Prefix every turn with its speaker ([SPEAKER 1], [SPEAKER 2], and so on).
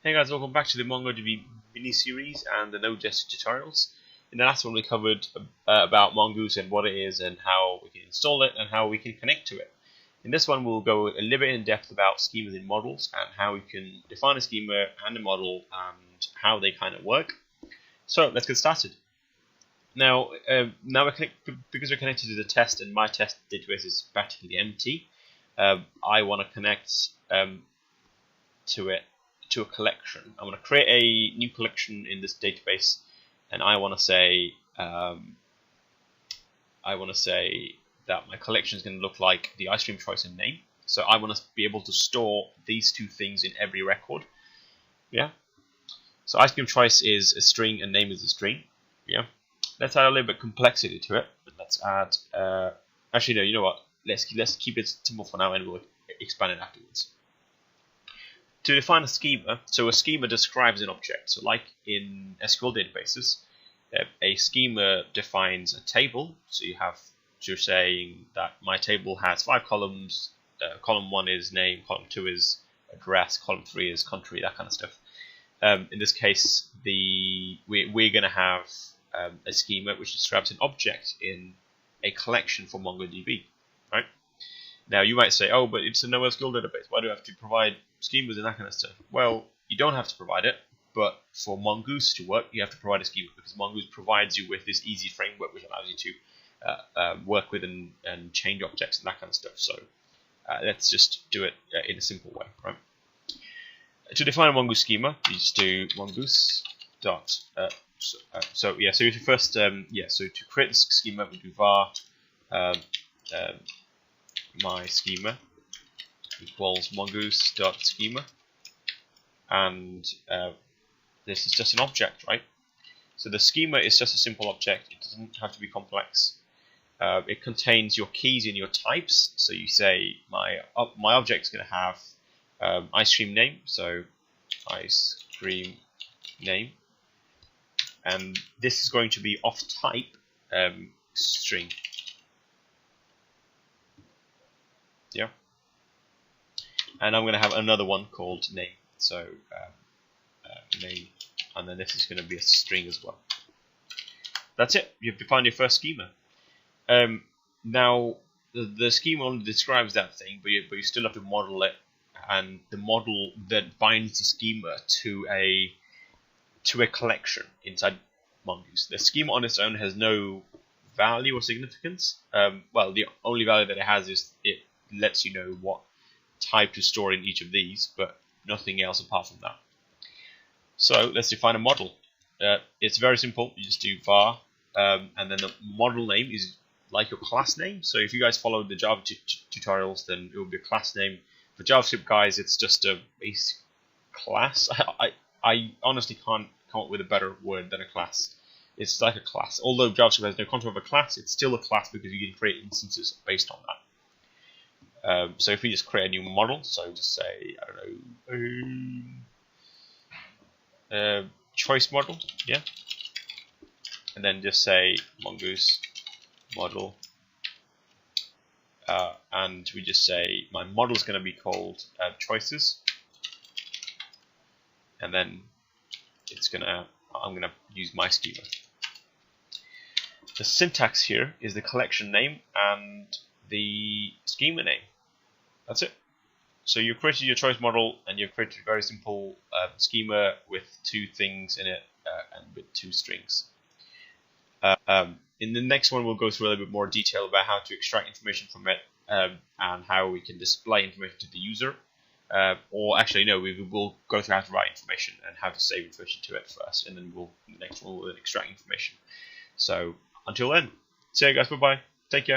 [SPEAKER 1] Hey guys, welcome back to the MongoDB mini-series and the Node.js tutorials. In the last one we covered about Mongoose and what it is and how we can install it and how we can connect to it. In this one we'll go a little bit in depth about schemas and models and how we can define a schema and a model and how they kind of work. So let's get started. Now because we're connected to the test and my test database is practically empty, I want to connect to a collection. I'm going to create a new collection in this database, and I want to say that my collection is going to look like the ice cream choice and name. So I want to be able to store these two things in every record. Yeah. So ice cream choice is a string and name is a string. Yeah. Let's add a little bit of complexity to it. Let's add. Actually, no. You know what? Let's keep it simple for now, and we'll expand it afterwards. To define a schema, so a schema describes an object. So like in SQL databases, a schema defines a table. So you're saying that my table has 5 columns. Column 1 is name, column 2 is address, column 3 is country, that kind of stuff. In this case, we're going to have a schema which describes an object in a collection for MongoDB, right? Now you might say, oh, but it's a NoSQL database. Why do I have to provide schemas and that kind of stuff? Well, you don't have to provide it, but for Mongoose to work, you have to provide a schema because Mongoose provides you with this easy framework which allows you to work with and change objects and that kind of stuff. So let's just do it in a simple way, right? To define a Mongoose schema, you just do mongoose dot. So to first so to create this schema, we do var my schema equals mongoose.schema, and this is just an object, right? So the schema is just a simple object. It doesn't have to be complex. It contains your keys and your types. So you say my object is going to have ice cream name, so ice cream name, and this is going to be of type string. Yeah, and I'm going to have another one called name. So name, and then this is going to be a string as well. That's it. You've defined your first schema. Now the schema only describes that thing, but you still have to model it, and the model that binds the schema to a collection inside Mongoose. The schema on its own has no value or significance. Well, the only value that it has is it lets you know what type to store in each of these, but nothing else apart from that. So let's define a model. It's very simple. You just do var, and then the model name is like your class name. So if you guys followed the Java tutorials, then it will be a class name. For JavaScript guys, it's just a basic class. I honestly can't come up with a better word than a class. It's like a class. Although JavaScript has no concept of a class, it's still a class because you can create instances based on that. So if we just create a new model, so just say, I don't know, choice model, yeah, and then just say Mongoose model, and we just say my model is going to be called choices, and then I'm gonna use my schema. The syntax here is the collection name and the schema name. That's it. So you've created your choice model and you've created a very simple schema with 2 things in it and with 2 strings. In the next one, we'll go through a little bit more detail about how to extract information from it and how we can display information to the user. Or actually, no, we will go through how to write information and how to save information to it first, and then in the next one we'll extract information. So until then, see you guys. Bye bye. Take care.